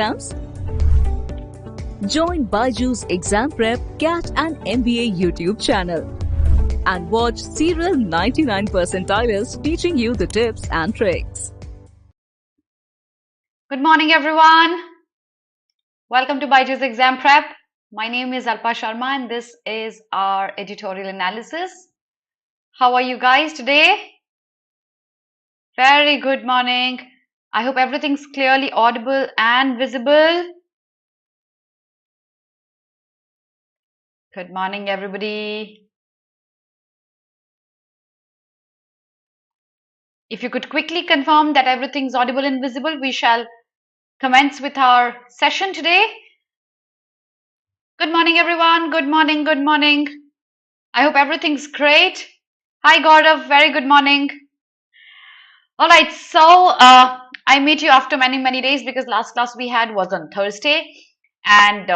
exams? Join BYJU'S Exam Prep, CAT and MBA YouTube channel and watch serial 99 percentilers teaching you the tips and tricks. Good morning, everyone. Welcome to BYJU'S Exam Prep. My name is Alpa Sharma and this is our editorial analysis. How are you guys today? Very good morning. I hope everything's clearly audible and visible. Good morning, everybody. If you could quickly confirm that everything's audible and visible, we shall commence with our session today. Good morning, everyone. Good morning. Good morning. I hope everything's great. Hi, Gaurav. Very good morning. All right. So I meet you after many days because last class we had was on Thursday. And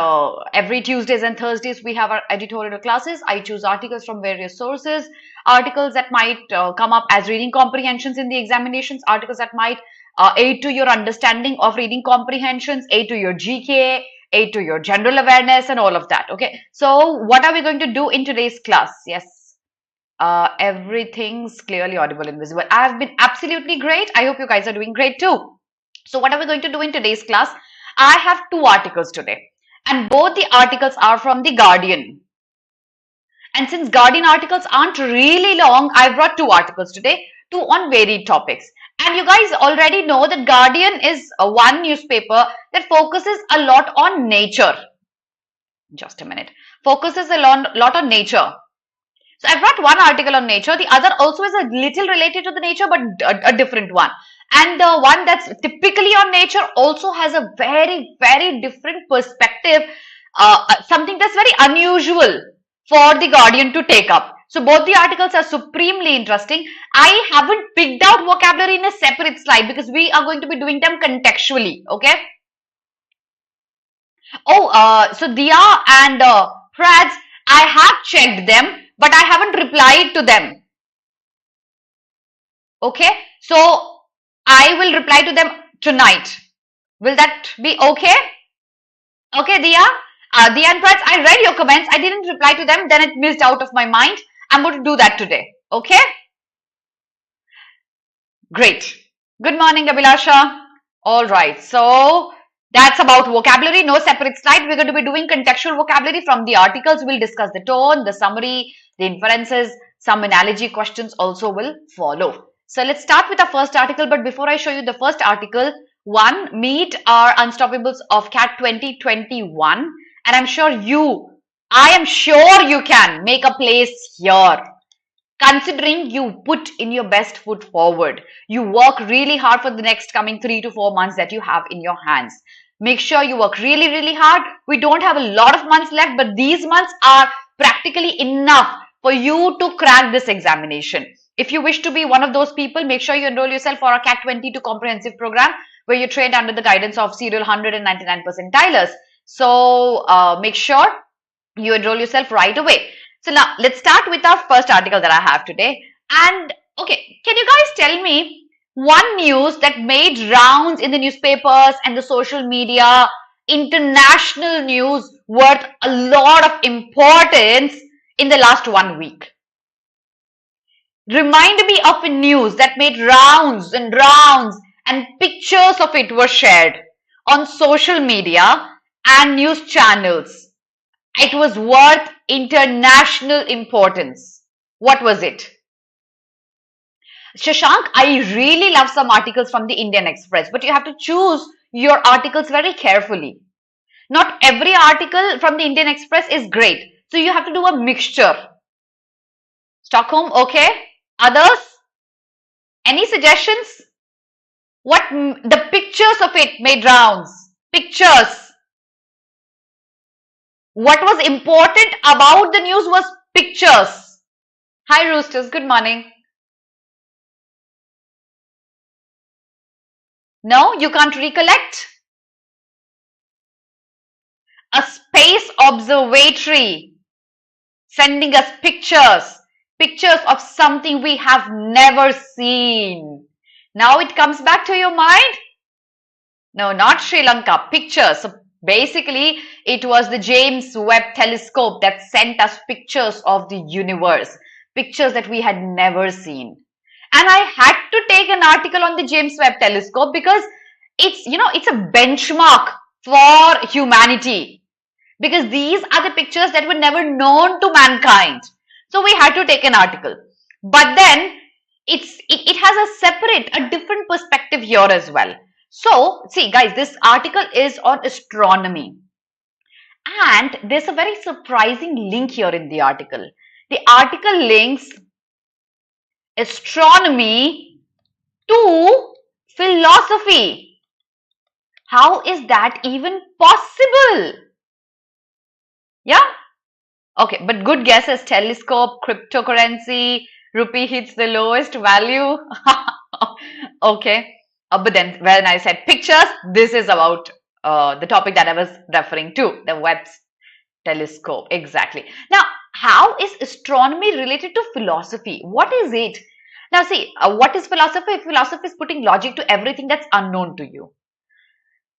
every Tuesdays and Thursdays we have our editorial classes. I choose articles from various sources, articles that might come up as reading comprehensions in the examinations, articles that might aid to your understanding of reading comprehensions, aid to your GK, aid to your general awareness and all of that. Okay, so what are we going to do in today's class? Yes, everything's clearly audible and visible. I have been absolutely great. I hope you guys are doing great too. So what are we going to do in today's class? I have two articles today and both the articles are from the Guardian. And since Guardian articles aren't really long, I brought two articles today, two on varied topics. And you guys already know that Guardian is one newspaper that focuses a lot on nature. Just a minute. Focuses a lot on nature. So I brought one article on nature. The other also is a little related to the nature, but a different one. And the one that's typically on nature also has a very different perspective, something that's very unusual for the Guardian to take up. So both the articles are supremely interesting. I haven't picked out vocabulary in a separate slide because we are going to be doing them contextually, okay? Oh, so Dia and Prads, I have checked them, but I haven't replied to them. Okay, so I will reply to them tonight. Will that be okay? Okay, Dia? Dia and Prads, I read your comments. I didn't reply to them. Then it missed out of my mind. I'm going to do that today. Okay? Great. Good morning, Abhilasha. All right. So that's about vocabulary. No separate slide. We're going to be doing contextual vocabulary from the articles. We'll discuss the tone, the summary, the inferences. Some analogy questions also will follow. So let's start with the first article. But before I show you the first article, one, meet our Unstoppables of CAT 2021. And I am sure you can make a place here. Considering you put in your best foot forward. You work really hard for the next coming 3 to 4 months that you have in your hands. Make sure you work really hard. We don't have a lot of months left, but these months are practically enough for you to crack this examination. If you wish to be one of those people, make sure you enroll yourself for our CAT 22 comprehensive program where you're trained under the guidance of serial 199 percentilers. So make sure you enroll yourself right away. So now let's start with our first article that I have today. And okay, can you guys tell me one news that made rounds in the newspapers and the social media, international news worth a lot of importance in the last 1 week? Remind me of a news that made rounds and pictures of it were shared on social media and news channels. It was worth international importance. What was it? Shashank, I really love some articles from the Indian Express, but you have to choose your articles very carefully. Not every article from the Indian Express is great. So you have to do a mixture. Stockholm, okay. Others? Any suggestions? The pictures of it made rounds. Pictures. What was important about the news was pictures. Hi Roosters, good morning. No, you can't recollect? A space observatory sending us pictures of something we have never seen. Now it comes back to your mind? No, not Sri Lanka. Pictures. So basically, it was the James Webb Telescope that sent us pictures of the universe, pictures that we had never seen. And I had to take an article on the James Webb Telescope because it's a benchmark for humanity. Because these are the pictures that were never known to mankind. So we had to take an article. But then it has a different perspective here as well. So see guys, this article is on astronomy. And there's a very surprising link here in the article. The article links astronomy to philosophy. How is that even possible? Yeah? Okay, but good guesses. Telescope, cryptocurrency, rupee hits the lowest value. Okay. But then when I said pictures, this is about the topic that I was referring to, the Webb's telescope. Exactly. Now, how is astronomy related to philosophy? What is it? Now, see, what is philosophy? Philosophy is putting logic to everything that's unknown to you.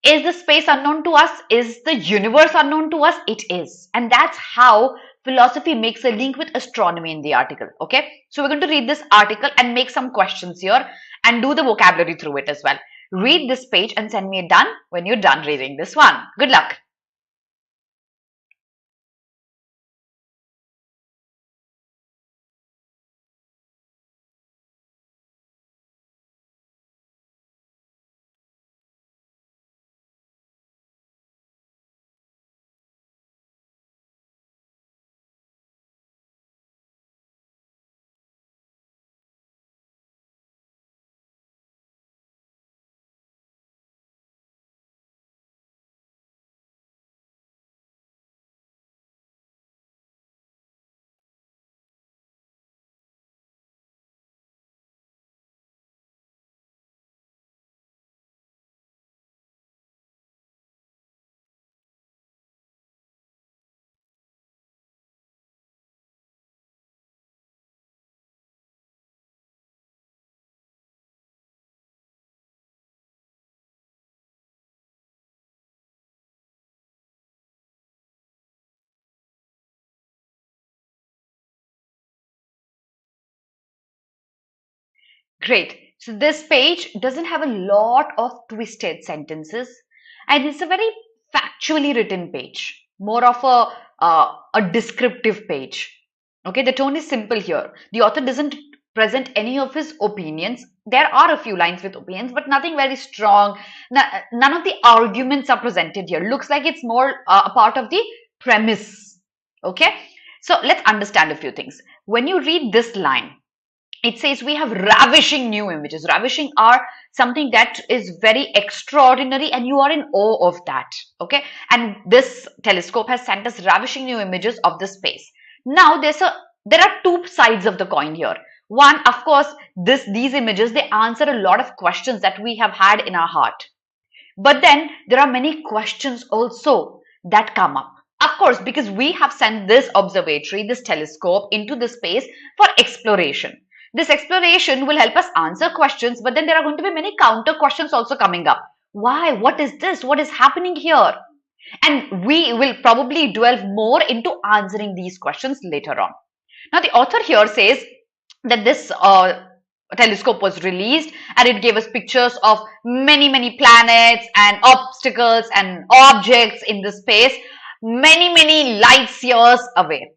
Is the space unknown to us? Is the universe unknown to us? It is. And that's how philosophy makes a link with astronomy in the article. Okay. So we're going to read this article and make some questions here and do the vocabulary through it as well. Read this page and send me a done when you're done reading this one. Good luck. Great. So this page doesn't have a lot of twisted sentences and it's a very factually written page, more of a descriptive page. Okay, the tone is simple here. The author doesn't present any of his opinions. There are a few lines with opinions, but nothing very strong. None of the arguments are presented here. Looks like it's more a part of the premise. Okay, so let's understand a few things. When you read this line, it says we have ravishing new images. Ravishing are something that is very extraordinary and you are in awe of that. Okay. And this telescope has sent us ravishing new images of the space. Now there are two sides of the coin here. One, of course, these images, they answer a lot of questions that we have had in our heart. But then there are many questions also that come up. Of course, because we have sent this observatory, this telescope into the space for exploration. This exploration will help us answer questions, but then there are going to be many counter questions also coming up. Why? What is this? What is happening here? And we will probably delve more into answering these questions later on. Now, the author here says that this telescope was released and it gave us pictures of many planets and obstacles and objects in the space, many light years away.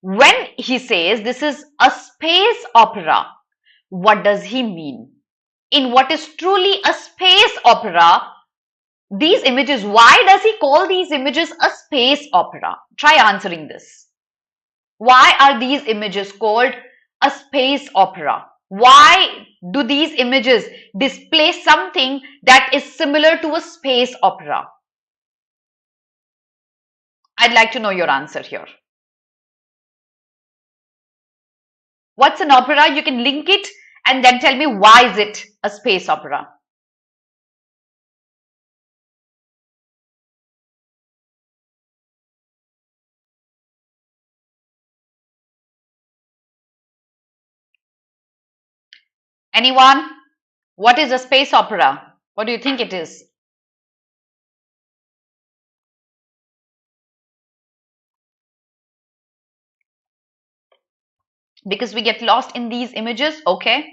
When he says this is a space opera, what does he mean? In what is truly a space opera, these images, why does he call these images a space opera? Try answering this. Why are these images called a space opera? Why do these images display something that is similar to a space opera? I'd like to know your answer here. What's an opera? You can link it and then tell me why is it a space opera? Anyone? What is a space opera? What do you think it is? Because we get lost in these images. Okay,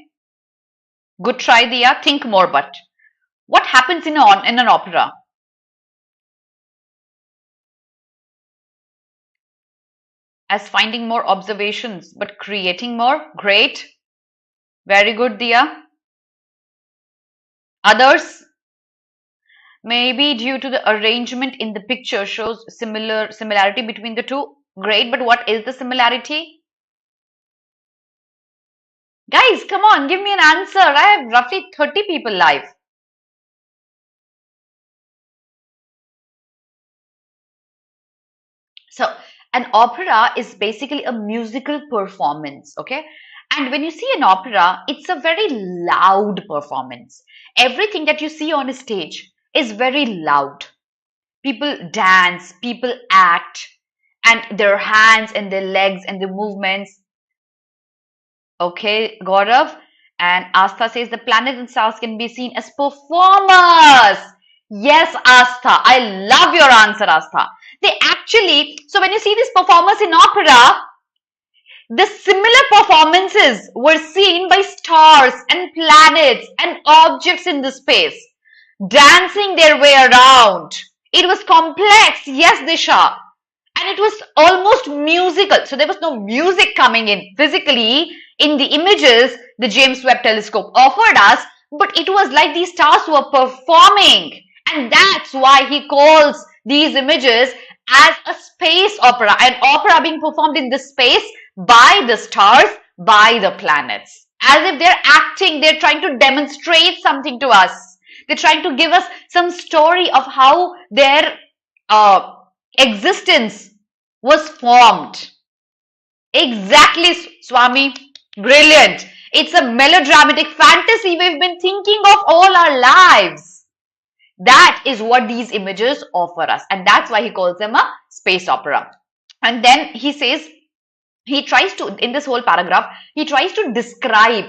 good try, Dia. Think more. But what happens in an opera? As finding more observations, but creating more. Great. Very good, Dia. Others? Maybe due to the arrangement in the picture shows similarity between the two. Great, but what is the similarity? Guys, come on, give me an answer. I have roughly 30 people live. So, an opera is basically a musical performance, okay? And when you see an opera, it's a very loud performance. Everything that you see on a stage is very loud. People dance, people act, and their hands and their legs and the movements. Okay, Gaurav. And Astha says the planets and stars can be seen as performers. Yes, Astha. I love your answer, Astha. They actually, so when you see these performers in opera, the similar performances were seen by stars and planets and objects in the space, dancing their way around. It was complex, yes, Disha. And it was almost musical. So there was no music coming in physically in the images the James Webb Telescope offered us, but it was like these stars were performing. And that's why he calls these images as a space opera, an opera being performed in the space by the stars, by the planets. As if they're acting, they're trying to demonstrate something to us. They're trying to give us some story of how their existence was formed. Exactly, Swami. Brilliant. It's a melodramatic fantasy we've been thinking of all our lives. That is what these images offer us. And that's why he calls them a space opera. And then he says, he tries to, in this whole paragraph, he tries to describe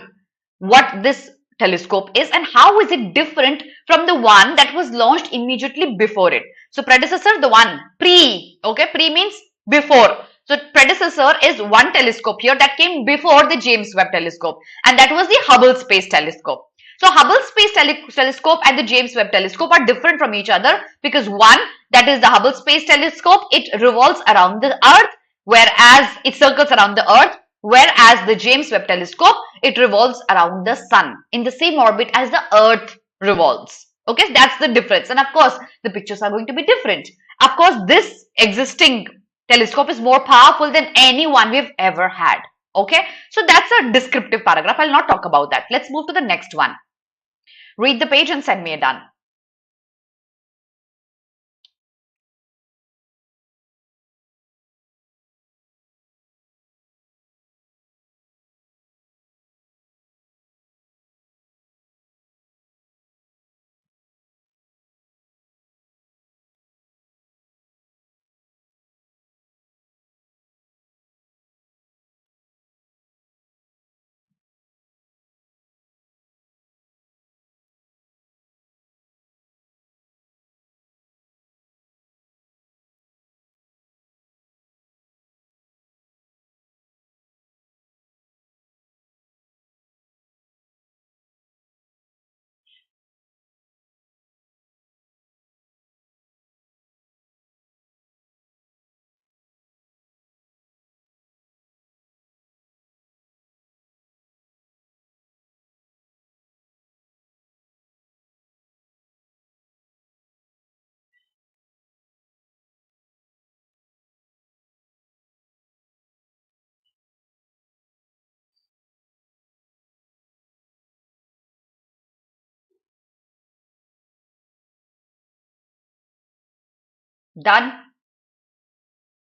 what this telescope is and how is it different from the one that was launched immediately before it. So predecessor, the one pre, okay, pre means before. So predecessor is one telescope here that came before the James Webb Telescope, and that was the Hubble Space Telescope. So Hubble Space Telescope and the James Webb Telescope are different from each other because one, that is the Hubble Space Telescope, it revolves around the Earth, whereas it circles around the Earth, whereas the James Webb Telescope, it revolves around the Sun in the same orbit as the Earth revolves. Okay, that's the difference. And of course, the pictures are going to be different. Of course, this existing telescope is more powerful than any one we've ever had. Okay, so that's a descriptive paragraph. I'll not talk about that. Let's move to the next one. Read the page and send me a done. Done.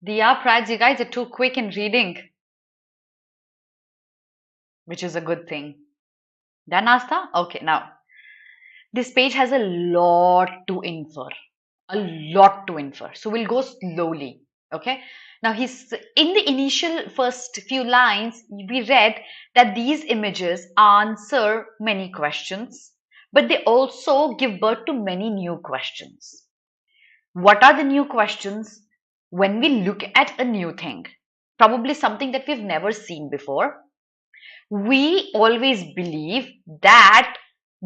Diya, Praj, you guys are too quick in reading, which is a good thing. Done, Asta? Okay, now this page has a lot to infer. A lot to infer. So we'll go slowly. Okay. Now he's in the initial first few lines, we read that these images answer many questions, but they also give birth to many new questions. What are the new questions? When we look at a new thing, probably something that we've never seen before, we always believe that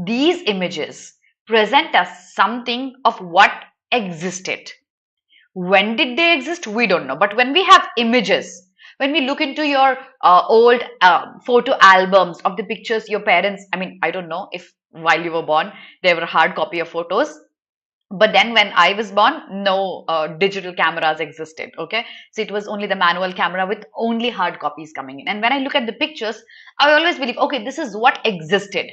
these images present us something of what existed. When did they exist? We don't know. But when we have images, when we look into your old photo albums of the pictures your parents, I don't know if while you were born, there were hard copy of photos. But then when I was born, no digital cameras existed. Okay. So it was only the manual camera with only hard copies coming in. And when I look at the pictures, I always believe, okay, this is what existed.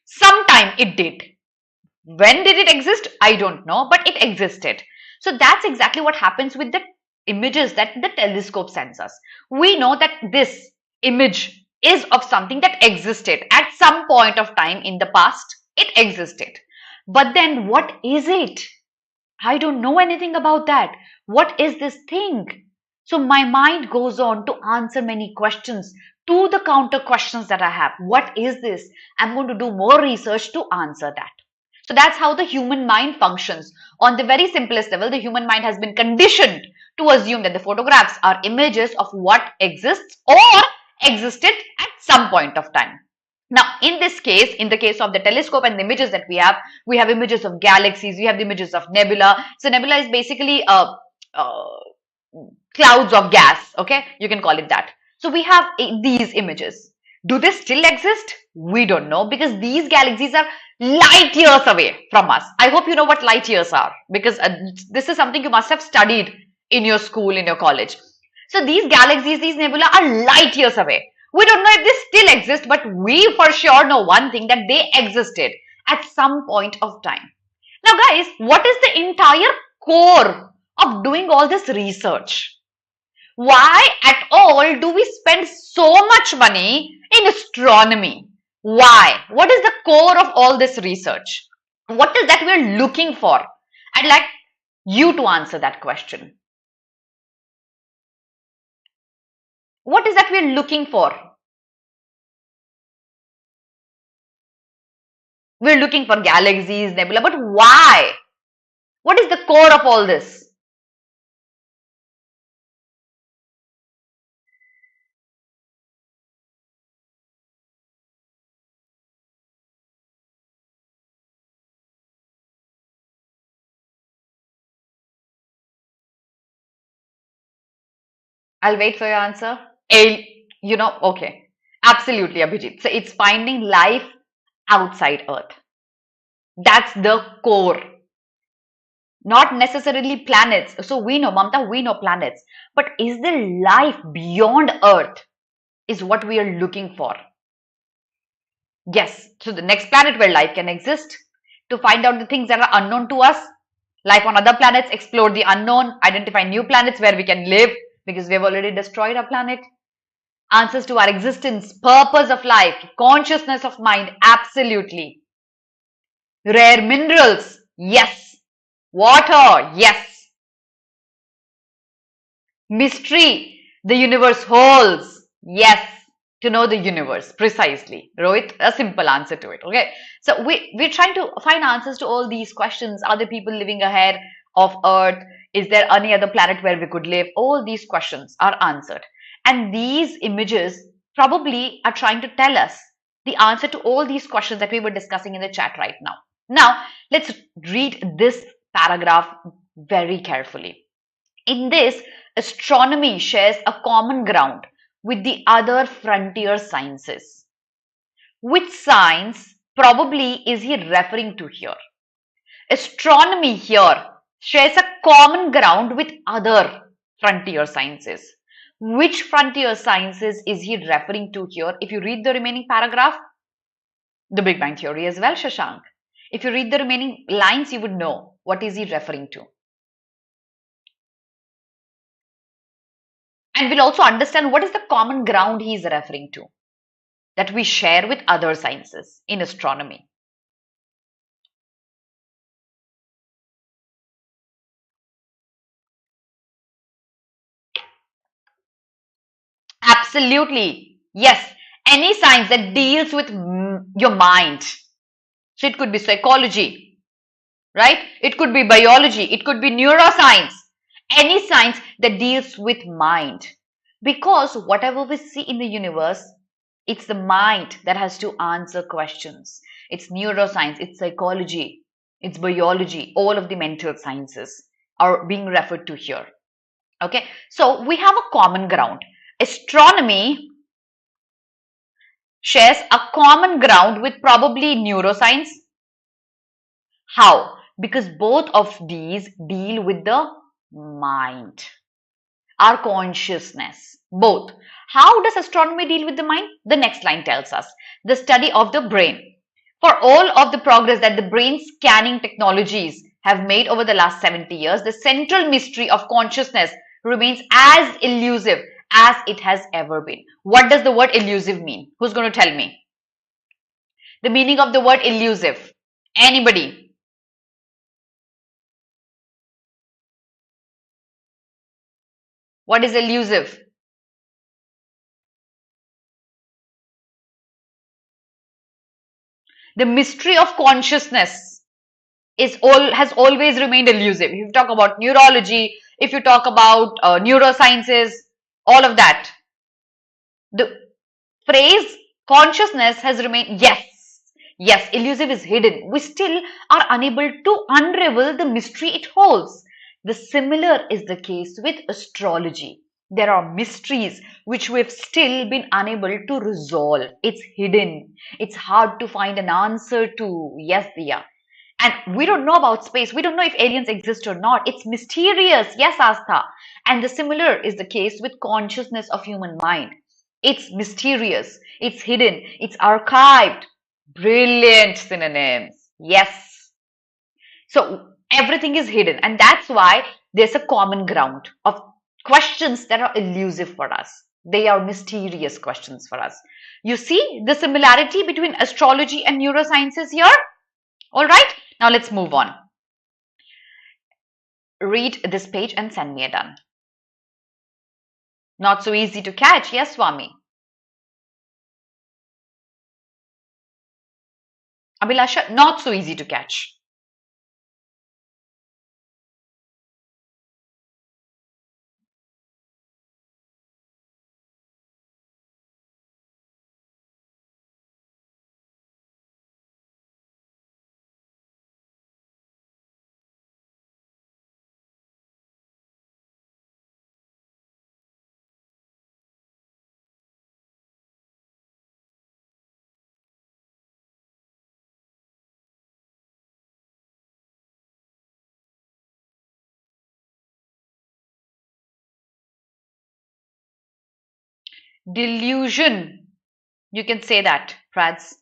Sometime it did. When did it exist? I don't know, but it existed. So that's exactly what happens with the images that the telescope sends us. We know that this image is of something that existed at some point of time in the past. It existed. But then what is it? I don't know anything about that. What is this thing? So my mind goes on to answer many questions, to the counter questions that I have. What is this? I'm going to do more research to answer that. So that's how the human mind functions. On the very simplest level, the human mind has been conditioned to assume that the photographs are images of what exists or existed at some point of time. Now, in this case, in the case of the telescope and the images that we have images of galaxies, we have the images of nebula. So nebula is basically clouds of gas, okay? You can call it that. So we have these images. Do they still exist? We don't know, because these galaxies are light years away from us. I hope you know what light years are, because this is something you must have studied in your school, in your college. So these galaxies, these nebula are light years away. We don't know if they still exist, but we for sure know one thing, that they existed at some point of time. Now guys, what is the entire core of doing all this research? Why at all do we spend so much money in astronomy? Why? What is the core of all this research? What is that we're looking for? I'd like you to answer that question. What is that we're looking for? We're looking for galaxies, nebula, but why? What is the core of all this? I'll wait for your answer. Okay. Absolutely, Abhijit. So it's finding life outside Earth. That's the core. Not necessarily planets. So we know, Mamta, we know planets. But is there life beyond Earth? Is what we are looking for. Yes. So the next planet where life can exist. To find out the things that are unknown to us. Life on other planets, explore the unknown, identify new planets where we can live, because we have already destroyed our planet. Answers to our existence, purpose of life, consciousness of mind, absolutely. Rare minerals, yes. Water, yes. Mystery, the universe holds, yes. To know the universe, precisely. Rohit, a simple answer to it, okay? So we're trying to find answers to all these questions. Are there people living ahead of Earth? Is there any other planet where we could live? All these questions are answered. And these images probably are trying to tell us the answer to all these questions that we were discussing in the chat right now. Now, let's read this paragraph very carefully. In this, astronomy shares a common ground with the other frontier sciences. Which science probably is he referring to here? Astronomy here shares a common ground with other frontier sciences. Which frontier sciences is he referring to here? If you read the remaining paragraph, the Big Bang Theory as well, Shashank. If you read the remaining lines, you would know what is he referring to. And we'll also understand what is the common ground he is referring to that we share with other sciences in astronomy. Absolutely. Yes. Any science that deals with your mind. So it could be psychology, right? It could be biology. It could be neuroscience. Any science that deals with mind. Because whatever we see in the universe, it's the mind that has to answer questions. It's neuroscience, it's psychology, it's biology. All of the mental sciences are being referred to here. Okay, so we have a common ground. Astronomy shares a common ground with probably neuroscience. How? Because both of these deal with the mind, our consciousness, both. How does astronomy deal with the mind? The next line tells us the study of the brain. For all of the progress that the brain scanning technologies have made over the last 70 years, the central mystery of consciousness remains as elusive as it has ever been. What does the word elusive mean? Who's going to tell me? The meaning of the word elusive. Anybody? What is elusive? The mystery of consciousness has always remained elusive. If you talk about neurology, if you talk about neurosciences, all of that, the phrase consciousness has remained, yes, elusive is hidden. We still are unable to unravel the mystery it holds. The similar is the case with astrology. There are mysteries which we've still been unable to resolve. It's hidden. It's hard to find an answer to. Yes, Diya. And we don't know about space. We don't know if aliens exist or not. It's mysterious. Yes, Astha. And the similar is the case with consciousness of human mind. It's mysterious. It's hidden. It's archived. Brilliant synonyms. Yes. So everything is hidden. And that's why there's a common ground of questions that are elusive for us. They are mysterious questions for us. You see the similarity between astrology and neurosciences here? All right. Now let's move on. Read this page and send me a done. Not so easy to catch. Yes, Swami. Abhilasha, not so easy to catch. Delusion. You can say that, Prads.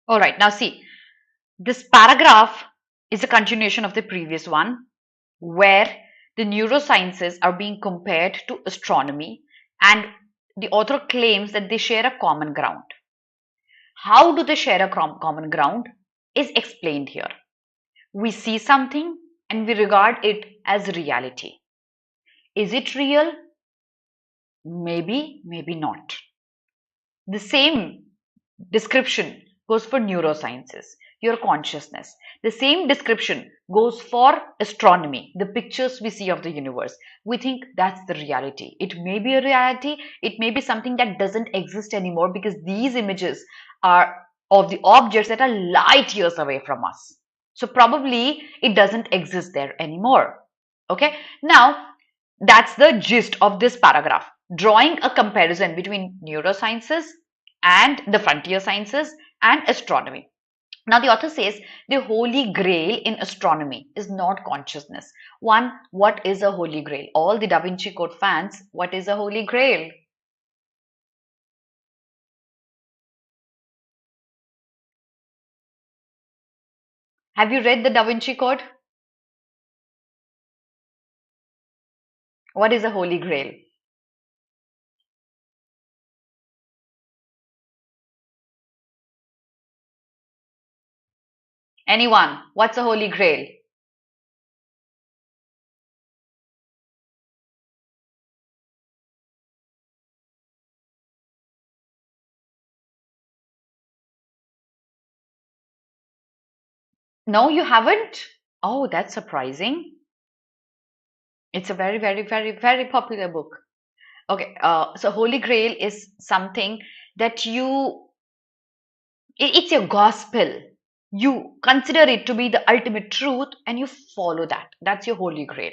All right. Now see, this paragraph is a continuation of the previous one where the neurosciences are being compared to astronomy and the author claims that they share a common ground. How do they share a common ground is explained here. We see something and we regard it as reality. Is it real? Maybe, maybe not. The same description goes for neurosciences, your consciousness. The same description goes for astronomy, the pictures we see of the universe. We think that's the reality. It may be a reality, it may be something that doesn't exist anymore because these images are of the objects that are light years away from us. So probably it doesn't exist there anymore. Okay, now that's the gist of this paragraph, drawing a comparison between neurosciences and the frontier sciences and astronomy. Now the author says the holy grail in astronomy is not consciousness. One, what is a holy grail? All the Da Vinci Code fans, what is a holy grail? Have you read the Da Vinci Code? What is a Holy Grail? Anyone? What's a Holy Grail? No, you haven't? Oh, that's surprising. It's a very, very, very, very popular book. Okay, so Holy Grail is something that it's your gospel. You consider it to be the ultimate truth and you follow that. That's your Holy Grail.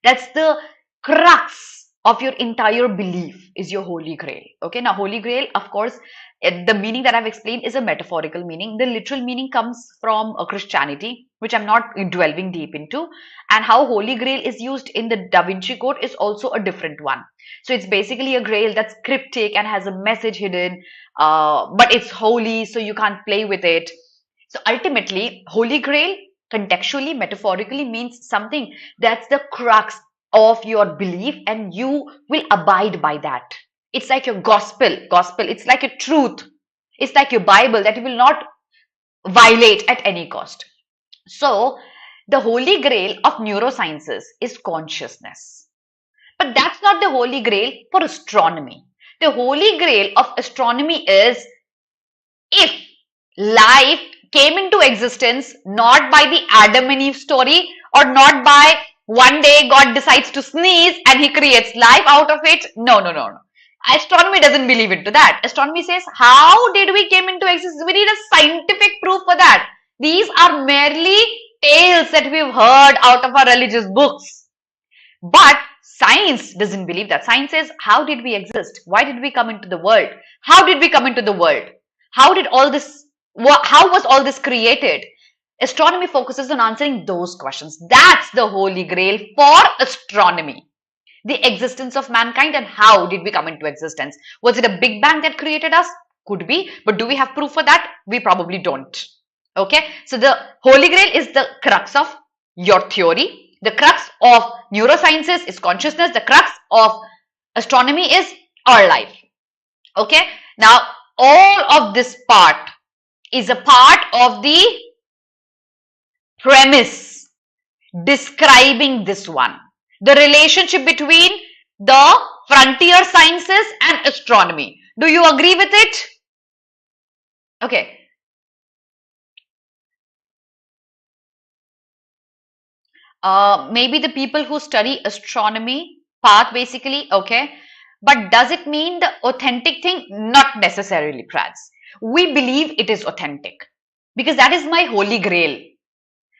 That's the crux of your entire belief is your Holy Grail. Okay, now Holy Grail, of course, the meaning that I've explained is a metaphorical meaning. The literal meaning comes from Christianity, which I'm not delving deep into. And how Holy Grail is used in the Da Vinci Code is also a different one. So it's basically a grail that's cryptic and has a message hidden, but it's holy, so you can't play with it. So ultimately, Holy Grail contextually, metaphorically means something that's the crux of your belief and you will abide by that. It's like your gospel, it's like a truth. It's like your Bible that you will not violate at any cost. So the Holy Grail of neurosciences is consciousness. But that's not the Holy Grail for astronomy. The Holy Grail of astronomy is if life came into existence not by the Adam and Eve story or not by one day God decides to sneeze and he creates life out of it. No. Astronomy doesn't believe into that. Astronomy says, how did we came into existence? We need a scientific proof for that. These are merely tales that we've heard out of our religious books. But science doesn't believe that. Science says, how did we exist? Why did we come into the world? How did we come into the world? How was all this created? Astronomy focuses on answering those questions. That's the Holy Grail for astronomy. The existence of mankind and how did we come into existence? Was it a big bang that created us? Could be, but do we have proof for that? We probably don't. Okay, so the Holy Grail is the crux of your theory. The crux of neurosciences is consciousness. The crux of astronomy is our life. Okay, now all of this part is a part of the premise describing this one. The relationship between the frontier sciences and astronomy. Do you agree with it? Okay. Maybe the people who study astronomy path basically, okay. But does it mean the authentic thing? Not necessarily, Prats. We believe it is authentic because that is my Holy Grail.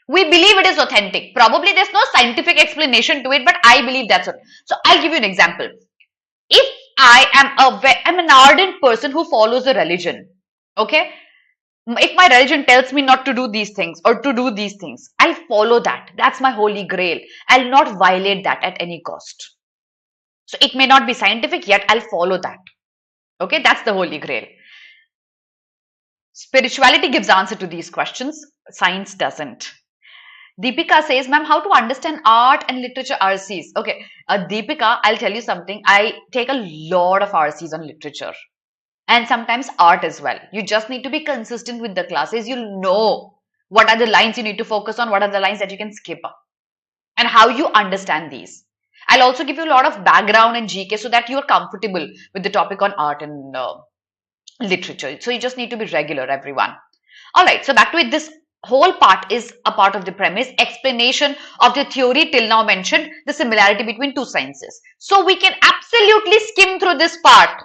We believe it is authentic. Probably there's no scientific explanation to it, but I believe that's it. So I'll give you an example. If I'm an ardent person who follows a religion, okay? If my religion tells me not to do these things or to do these things, I'll follow that. That's my Holy Grail. I'll not violate that at any cost. So it may not be scientific, yet I'll follow that. Okay, that's the Holy Grail. Spirituality gives answer to these questions. Science doesn't. Deepika says, ma'am, how to understand art and literature RCs? Okay, Deepika, I'll tell you something. I take a lot of RCs on literature and sometimes art as well. You just need to be consistent with the classes. You'll know what are the lines you need to focus on, what are the lines that you can skip, and how you understand these. I'll also give you a lot of background and GK so that you are comfortable with the topic on art and literature. So you just need to be regular, everyone. All right, so back to it. This whole part is a part of the premise, explanation of the theory till now mentioned, the similarity between two sciences. So we can absolutely skim through this part.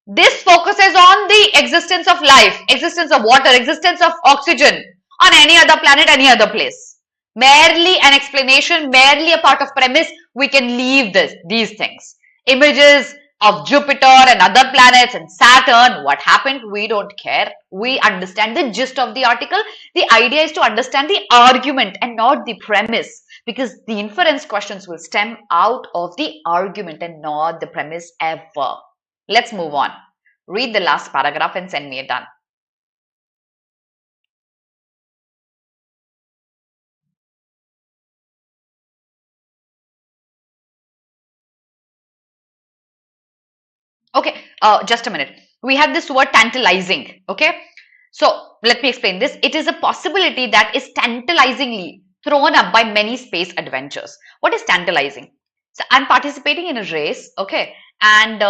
This focuses on the existence of life, existence of water, existence of oxygen on any other planet, any other place. Merely an explanation, merely a part of premise, we can leave these things. Images of Jupiter and other planets and Saturn, what happened, we don't care. We understand the gist of the article. The idea is to understand the argument and not the premise, because the inference questions will stem out of the argument and not the premise ever. Let's move on. Read the last paragraph and send me a done. Okay, just a minute. We have this word tantalizing. Okay, so let me explain this. It is a possibility that is tantalizingly thrown up by many space adventures. What is tantalizing? So I'm participating in a race, okay, and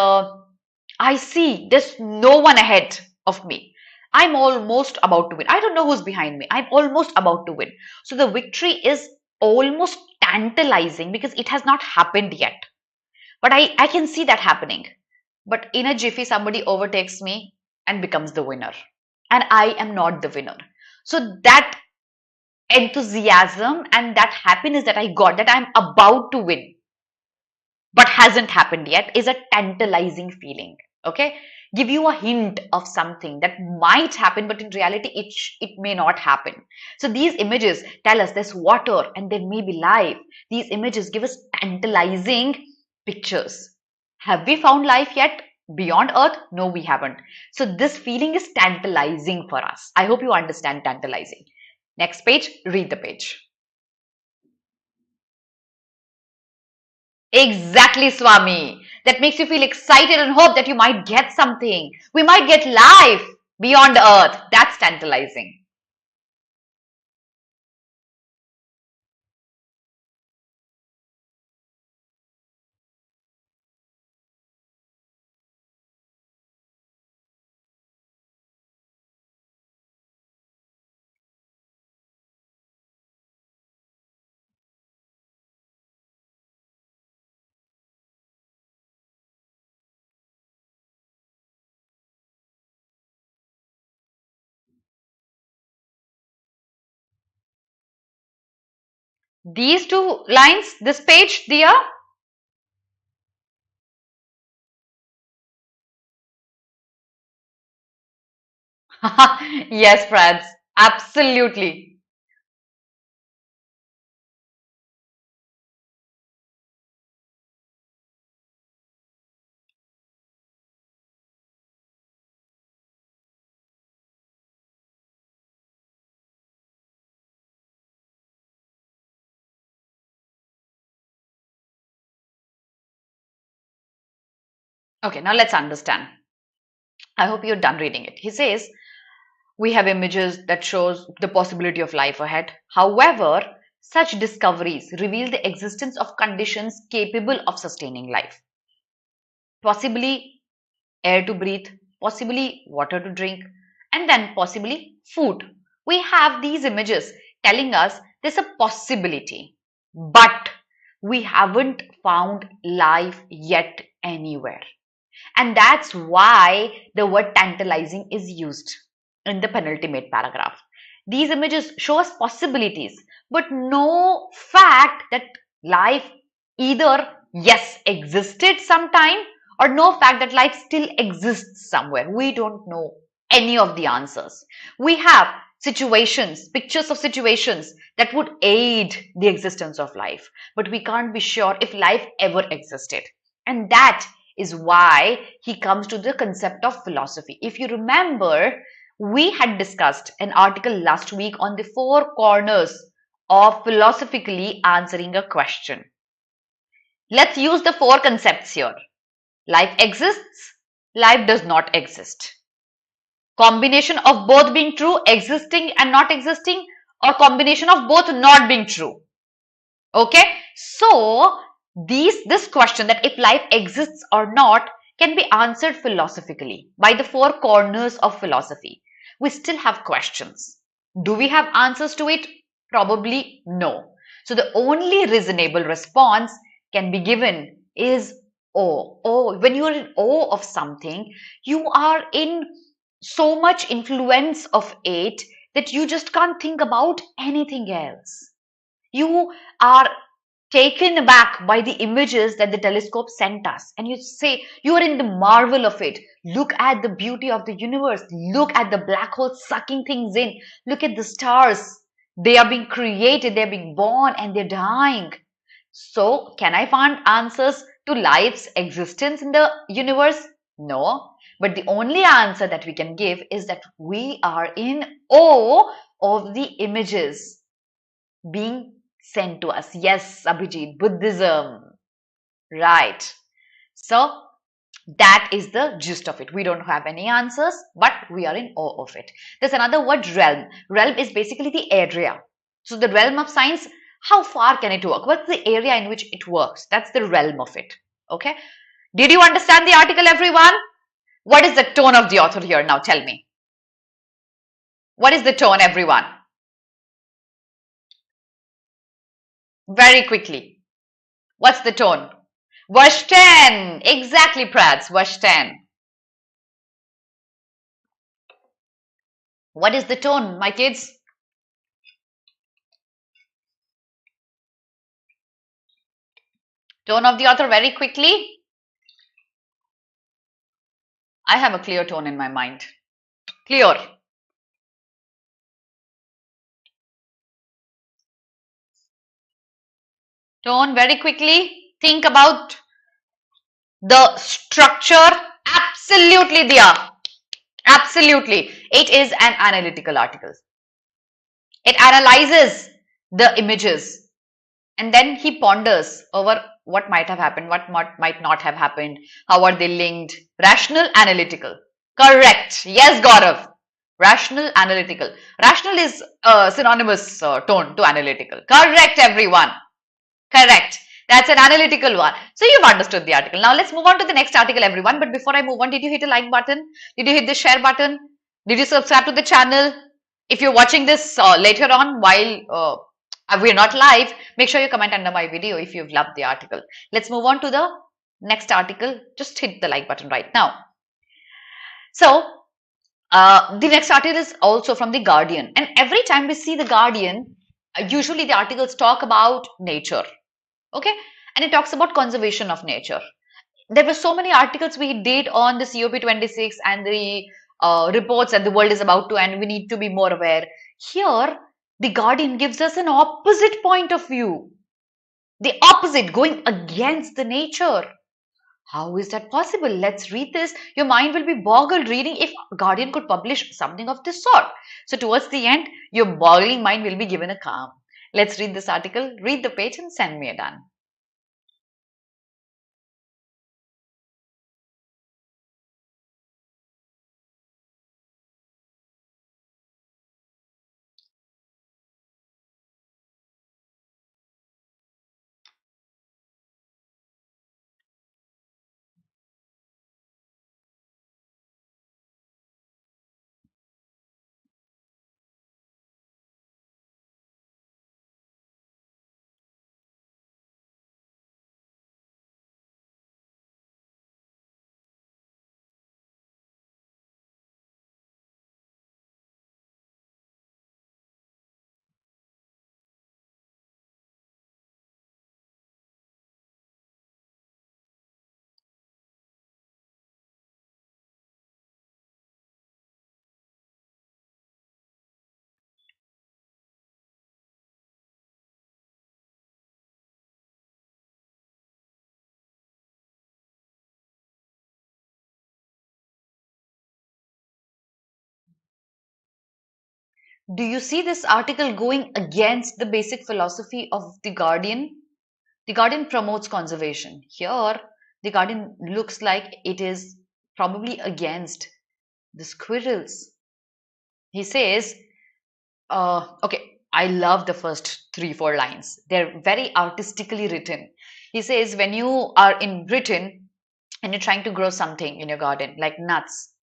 I see there's no one ahead of me. I'm almost about to win. I don't know who's behind me. I'm almost about to win. So the victory is almost tantalizing because it has not happened yet. But I can see that happening. But in a jiffy, somebody overtakes me and becomes the winner. And I am not the winner. So that enthusiasm and that happiness that I got, that I'm about to win, but hasn't happened yet, is a tantalizing feeling. Okay, give you a hint of something that might happen, but in reality it may not happen. So these images tell us there's water and there may be life. These images give us tantalizing pictures. Have we found life yet beyond earth? No, we haven't. So this feeling is tantalizing for us. I hope you understand tantalizing. Next page, read the page. Exactly, Swami. That makes you feel excited and hope that you might get something. We might get life beyond earth. That's tantalizing. These two lines, this page, Dia? Yes, Prads. Absolutely. Okay, now let's understand. I hope you're done reading it. He says, we have images that shows the possibility of life ahead. However, such discoveries reveal the existence of conditions capable of sustaining life. Possibly air to breathe, possibly water to drink, and then possibly food. We have these images telling us there's a possibility, but we haven't found life yet anywhere. And that's why the word tantalizing is used in the penultimate paragraph. These images show us possibilities, but no fact that life either, yes, existed sometime, or no fact that life still exists somewhere. We don't know any of the answers. We have situations, pictures of situations that would aid the existence of life, but we can't be sure if life ever existed. And that is why he comes to the concept of philosophy. If you remember, we had discussed an article last week on the four corners of philosophically answering a question. Let's use the four concepts here. Life exists, life does not exist. Combination of both being true, existing and not existing, or combination of both not being true. Okay, so this question that if life exists or not can be answered philosophically by the four corners of philosophy. We still have questions. Do we have answers to it? Probably no. So the only reasonable response can be given is awe. Oh, when you are in awe of something, you are in so much influence of it that you just can't think about anything else. You are taken aback by the images that the telescope sent us, and you say you are in the marvel of it. Look at the beauty of the universe. Look at the black hole sucking things in. Look at the stars. They are being created, they're being born, and they're dying. So can I find answers to life's existence in the universe? No. But the only answer that we can give is that we are in awe of the images being sent to us. Yes, Abhijit, Buddhism. Right. So That is the gist of it. We don't have any answers, but we are in awe of it. There's another word, realm. Realm is basically the area. So the realm of science, how far can it work? What's the area in which it works? That's the realm of it. Okay. Did you understand the article, everyone? What is the tone of the author here? Now tell me. What is the tone, everyone? Very quickly. What's the tone? Verse 10. Exactly, Prats. Verse 10. What is the tone, my kids? Tone of the author very quickly. I have a clear tone in my mind. Clear. Tone very quickly. Think about the structure. Absolutely, Dia. Absolutely. It is an analytical article. It analyzes the images and then he ponders over what might have happened, what might not have happened, how are they linked. Rational, analytical. Correct. Yes, Gaurav. Rational, analytical. Rational is synonymous tone to analytical. Correct, everyone. Correct. That's an analytical one. So you've understood the article. Now let's move on to the next article, everyone. But before I move on, did you hit a like button? Did you hit the share button? Did you subscribe to the channel? If you're watching this later on while we're not live, make sure you comment under my video if you've loved the article. Let's move on to the next article. Just hit the like button right now. So the next article is also from The Guardian. And every time we see The Guardian, usually the articles talk about nature. Okay, and it talks about conservation of nature. There were so many articles we did on the COP26 and the reports that the world is about to end. We need to be more aware. Here, the Guardian gives us an opposite point of view. The opposite, going against the nature. How is that possible? Let's read this. Your mind will be boggled reading if Guardian could publish something of this sort. So towards the end, your boggling mind will be given a calm. Let's read this article, read the page and send me a done. Do you see this article going against the basic philosophy of The Guardian? The Guardian promotes conservation. Here, The Guardian looks like it is probably against the squirrels. He says, okay, I love the first 3-4 lines. They're very artistically written. He says, when you are in Britain and you're trying to grow something in your garden, like nuts,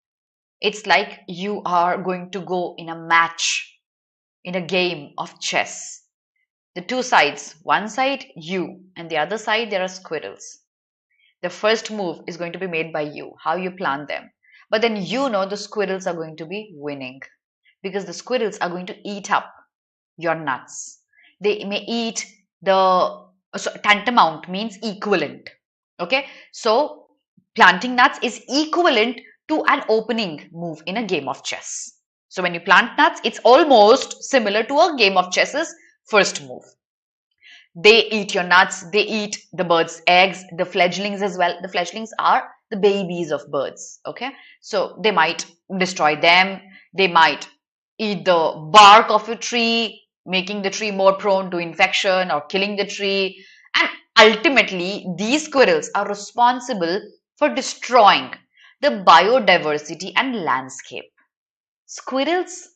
it's like you are going to go in a match, in a game of chess. The two sides, one side you and the other side there are squirrels. The first move is going to be made by you, how you plan them. But then you know the squirrels are going to be winning because the squirrels are going to eat up your nuts. They may eat tantamount means equivalent. Okay, so planting nuts is equivalent to an opening move in a game of chess. So when you plant nuts, it's almost similar to a game of chess's first move. They eat your nuts, they eat the birds' eggs, the fledglings as well. The fledglings are the babies of birds, okay? So they might destroy them, they might eat the bark of a tree, making the tree more prone to infection or killing the tree. And ultimately, these squirrels are responsible for destroying the biodiversity and landscape. Squirrels,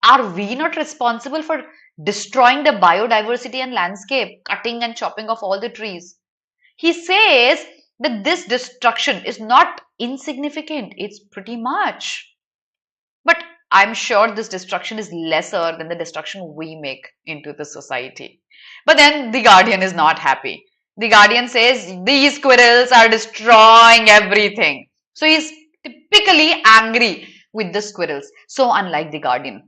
are we not responsible for destroying the biodiversity and landscape, cutting and chopping off all the trees? He says that this destruction is not insignificant, it's pretty much. But I'm sure this destruction is lesser than the destruction we make into the society. But then the Guardian is not happy. The Guardian says these squirrels are destroying everything. So he's typically angry with the squirrels. So unlike the Guardian.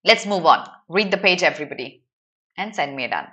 Let's move on. Read the page, everybody, and send me a done.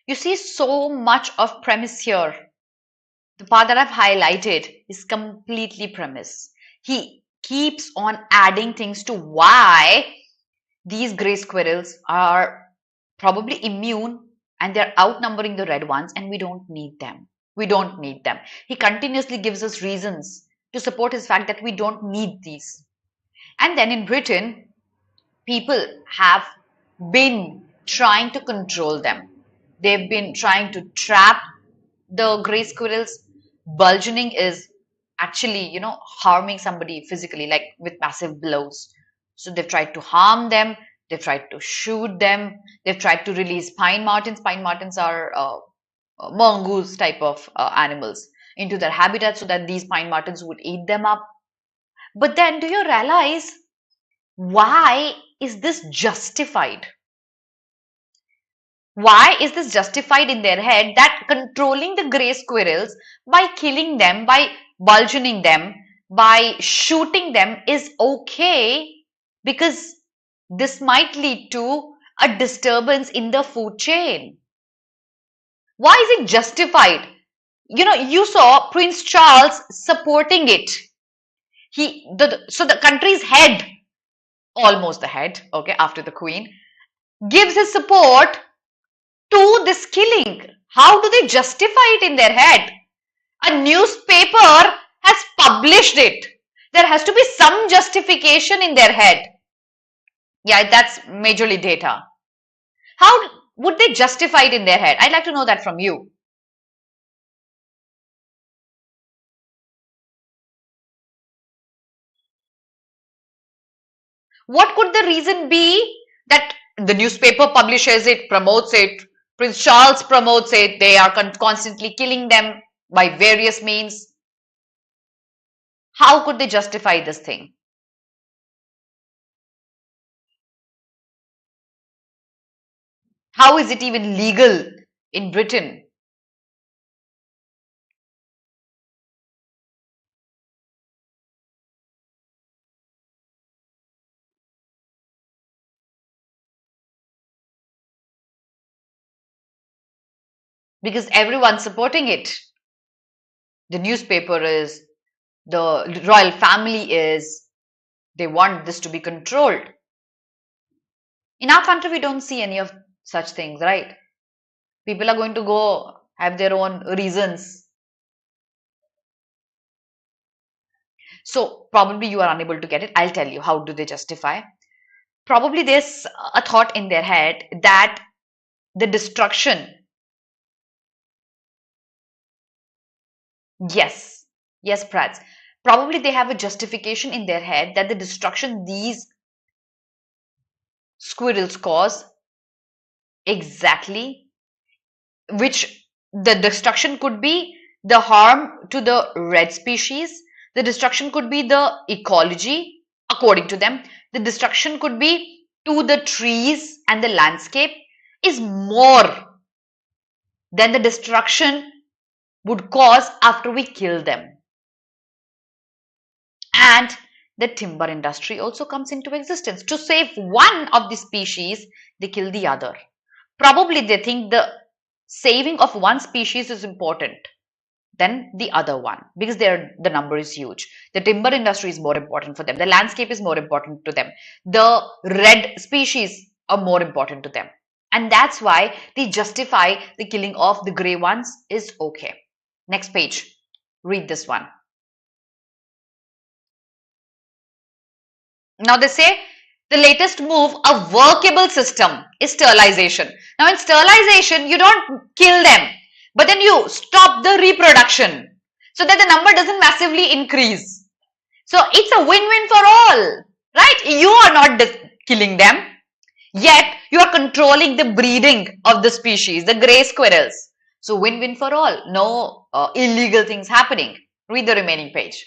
You see so much of premise here. The part that I've highlighted is completely premise. He keeps on adding things to why these gray squirrels are probably immune and they're outnumbering the red ones, and we don't need them. We don't need them. He continuously gives us reasons to support his fact that we don't need these. And then in Britain, people have been trying to control them. They've been trying to trap the gray squirrels. Burgeoning is actually, harming somebody physically, like with massive blows. So they've tried to harm them. They've tried to shoot them. They've tried to release pine martens. Pine martens are mongoose type of animals into their habitat so that these pine martens would eat them up. But then do you realize why is this justified? Why is this justified in their head that controlling the gray squirrels by killing them, by burgeoning them, by shooting them is okay because this might lead to a disturbance in the food chain? Why is it justified? You saw Prince Charles supporting it. So the country's head, almost the head, okay, after the Queen, gives his support to this killing. How do they justify it in their head? A newspaper has published it. There has to be some justification in their head. Yeah, that's majorly data. How would they justify it in their head? I'd like to know that from you. What could the reason be that the newspaper publishes it, promotes it, Prince Charles promotes it, they are constantly killing them by various means? How could they justify this thing? How is it even legal in Britain? Because everyone's supporting it. The newspaper is, the royal family is, they want this to be controlled. In our country, we don't see any of such things, right? People are going to go have their own reasons. So probably you are unable to get it. I'll tell you, how do they justify? Probably there's a thought in their head that the destruction, yes, Prats, probably they have a justification in their head that the destruction these squirrels cause, exactly, which the destruction could be the harm to the red species. The destruction could be the ecology, according to them. The destruction could be to the trees and the landscape is more than the destruction would cause after we kill them. And the timber industry also comes into existence. To save one of the species, they kill the other. Probably they think the saving of one species is important than the other one because the number is huge. The timber industry is more important for them. The landscape is more important to them. The red species are more important to them. And that's why they justify the killing of the gray ones is okay. Next page. Read this one. Now they say the latest move, a workable system, is sterilization. Now in sterilization, you don't kill them, but then you stop the reproduction so that the number doesn't massively increase. So it's a win-win for all, right? You are not killing them, yet you are controlling the breeding of the species, the gray squirrels. So win-win for all, no illegal things happening. Read the remaining page.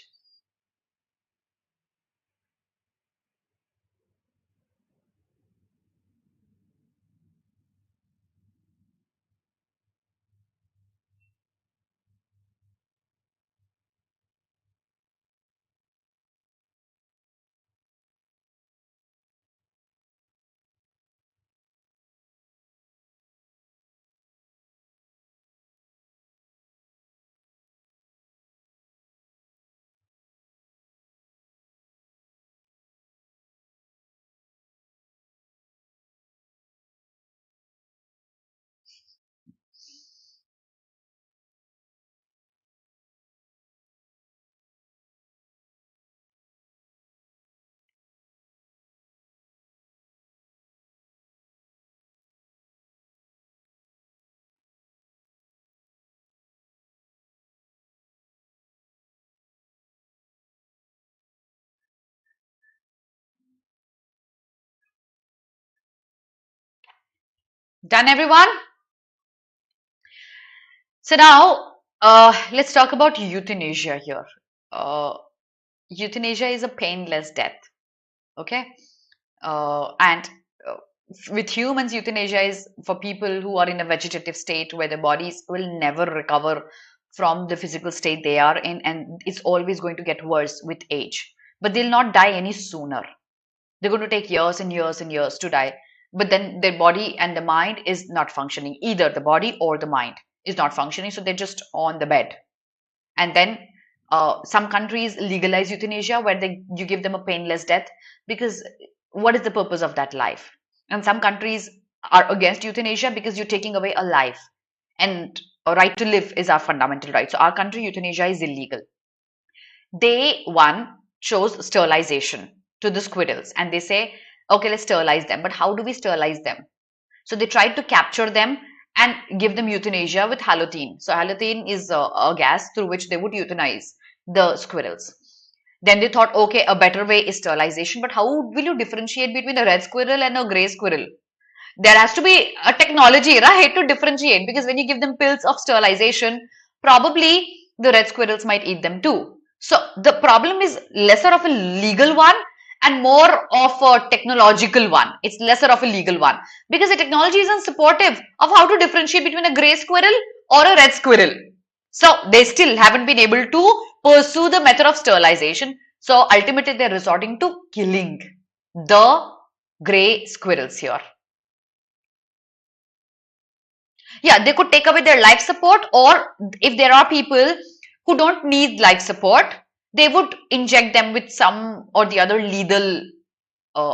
Done, everyone? So now let's talk about euthanasia here. Euthanasia is a painless death. Okay, and with humans, euthanasia is for people who are in a vegetative state where their bodies will never recover from the physical state they are in, and it's always going to get worse with age. But they'll not die any sooner. They're going to take years and years and years to die. But then their body and the mind is not functioning. Either the body or the mind is not functioning. So they're just on the bed. And then some countries legalize euthanasia where you give them a painless death, because what is the purpose of that life? And some countries are against euthanasia because you're taking away a life, and a right to live is our fundamental right. So our country, euthanasia is illegal. They chose sterilization to the squirrels, and they say, okay, let's sterilize them. But how do we sterilize them? So they tried to capture them and give them euthanasia with halothane. So halothane is a gas through which they would euthanize the squirrels. Then they thought, okay, a better way is sterilization. But how will you differentiate between a red squirrel and a gray squirrel? There has to be a technology, right, to differentiate, because when you give them pills of sterilization, probably the red squirrels might eat them too. So the problem is lesser of a legal one and more of a technological one. It's lesser of a legal one because the technology is unsupportive of how to differentiate between a gray squirrel or a red squirrel. So they still haven't been able to pursue the method of sterilization. So ultimately they're resorting to killing the gray squirrels here. Yeah, they could take away their life support, or if there are people who don't need life support, they would inject them with some or the other lethal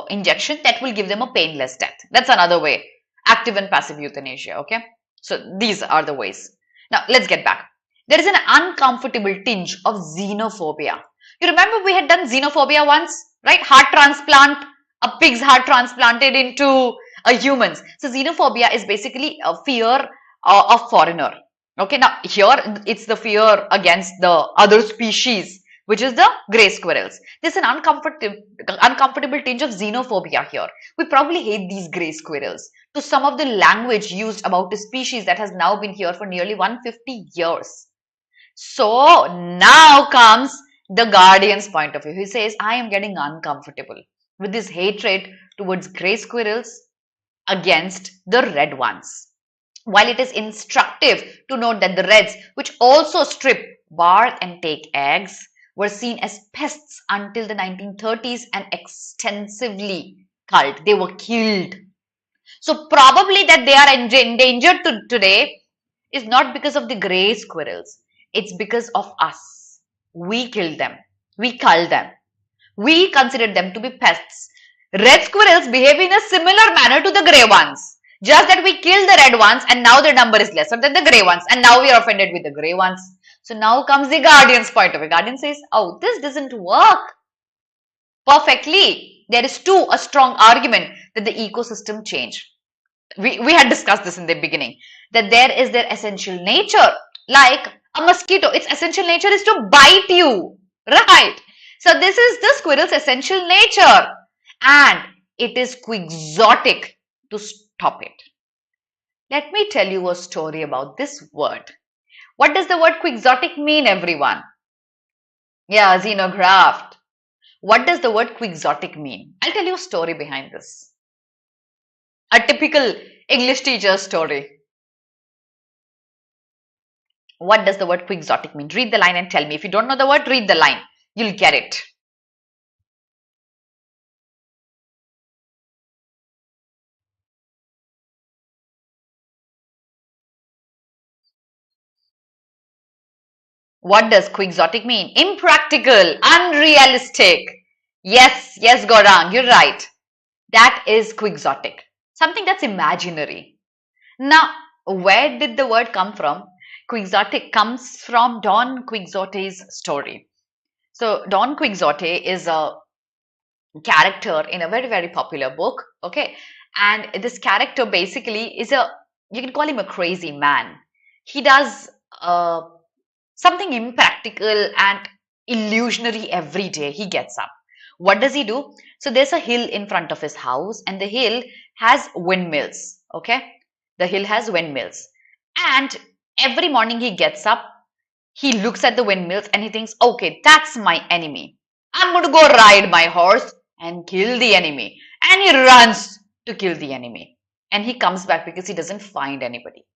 injection that will give them a painless death. That's another way. Active and passive euthanasia. Okay. So these are the ways. Now let's get back. There is an uncomfortable tinge of xenophobia. You remember we had done xenophobia once, right? Heart transplant, a pig's heart transplanted into a human's. So xenophobia is basically a fear of foreigner. Okay. Now here it's the fear against the other species, which is the grey squirrels. There's an uncomfortable tinge of xenophobia here. We probably hate these grey squirrels to some of the language used about a species that has now been here for nearly 150 years. So now comes the guardian's point of view. He says, I am getting uncomfortable with this hatred towards grey squirrels against the red ones. While it is instructive to note that the reds, which also strip bark and take eggs, were seen as pests until the 1930s and extensively culled. They were killed. So probably that they are endangered today is not because of the grey squirrels. It's because of us. We killed them. We culled them. We considered them to be pests. Red squirrels behave in a similar manner to the grey ones. Just that we killed the red ones and now their number is lesser than the grey ones. And now we are offended with the grey ones. So now comes the guardian's point of view. Guardian says, oh, this doesn't work perfectly. There is too a strong argument that the ecosystem change. We had discussed this in the beginning. That there is their essential nature. Like a mosquito, its essential nature is to bite you. Right. So this is the squirrel's essential nature. And it is quixotic to stop it. Let me tell you a story about this word. What does the word quixotic mean, everyone? Yeah, xenographed. What does the word quixotic mean? I'll tell you a story behind this. A typical English teacher's story. What does the word quixotic mean? Read the line and tell me. If you don't know the word, read the line. You'll get it. What does quixotic mean? Impractical, unrealistic. Yes, Gaurang, you're right. That is quixotic. Something that's imaginary. Now, where did the word come from? Quixotic comes from Don Quixote's story. So, Don Quixote is a character in a very, very popular book. Okay. And this character basically is you can call him a crazy man. He does something impractical and illusionary every day. He gets up. What does he do? So there's a hill in front of his house and the hill has windmills. Okay. The hill has windmills. And every morning he gets up, he looks at the windmills and he thinks, okay, that's my enemy. I'm going to go ride my horse and kill the enemy. And he runs to kill the enemy. And he comes back because he doesn't find anybody.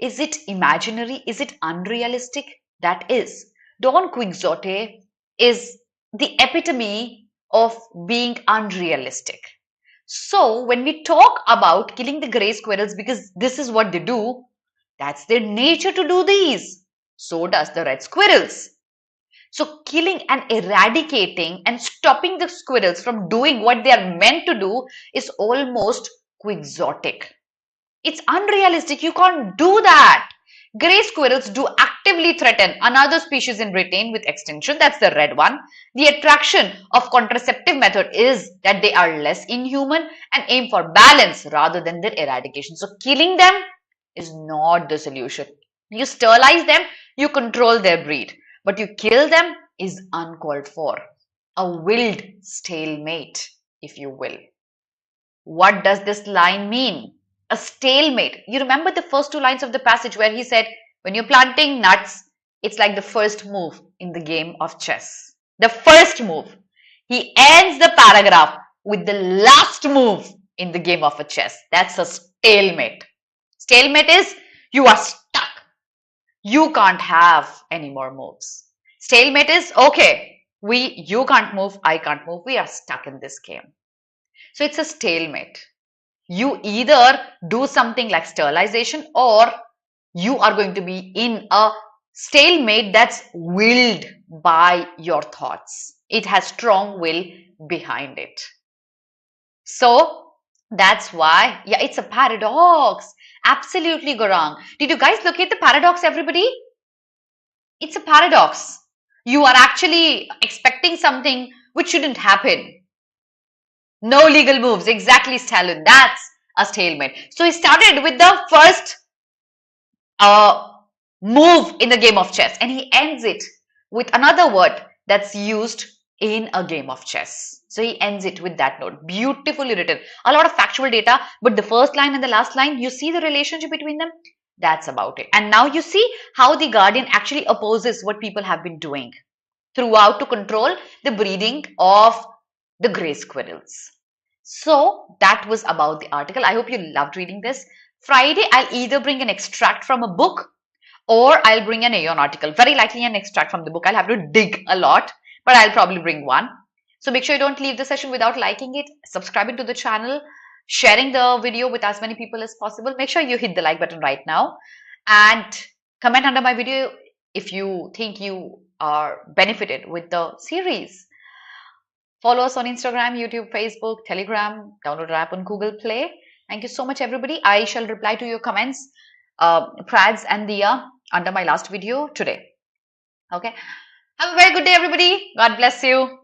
Is it imaginary? Is it unrealistic? That is. Don Quixote is the epitome of being unrealistic. So when we talk about killing the grey squirrels because this is what they do, that's their nature to do these. So does the red squirrels. So killing and eradicating and stopping the squirrels from doing what they are meant to do is almost quixotic. It's unrealistic. You can't do that. Grey squirrels do actively threaten another species in Britain with extinction. That's the red one. The attraction of contraceptive method is that they are less inhuman and aim for balance rather than their eradication. So killing them is not the solution. You sterilize them, you control their breed. But you kill them is uncalled for. A willed stalemate, if you will. What does this line mean? A stalemate. You remember the first two lines of the passage where he said, when you're planting nuts, it's like the first move in the game of chess. The first move. He ends the paragraph with the last move in the game of a chess. That's a stalemate. Stalemate is you are stuck. You can't have any more moves. Stalemate is, okay, you can't move, I can't move. We are stuck in this game. So it's a stalemate. You either do something like sterilization or you are going to be in a stalemate that's willed by your thoughts. It has strong will behind it. So that's why, yeah, it's a paradox. Absolutely, Gaurang. Did you guys locate the paradox, everybody? It's a paradox. You are actually expecting something which shouldn't happen. No legal moves. Exactly, Stalin. That's a stalemate. So he started with the first move in the game of chess and he ends it with another word that's used in a game of chess. So he ends it with that note. Beautifully written. A lot of factual data, but the first line and the last line, you see the relationship between them? That's about it. And now you see how the guardian actually opposes what people have been doing throughout to control the breeding of the gray squirrels. So that was about the article. I hope you loved reading this. Friday, I'll either bring an extract from a book or I'll bring an Aeon article. Very likely an extract from the book. I'll have to dig a lot, but I'll probably bring one. So make sure you don't leave the session without liking it, subscribing to the channel, sharing the video with as many people as possible. Make sure you hit the like button right now and comment under my video if you think you are benefited with the series. Follow us on Instagram, YouTube, Facebook, Telegram, download our app on Google Play. Thank you so much, everybody. I shall reply to your comments, Prads and Dia, under my last video today. Okay. Have a very good day, everybody. God bless you.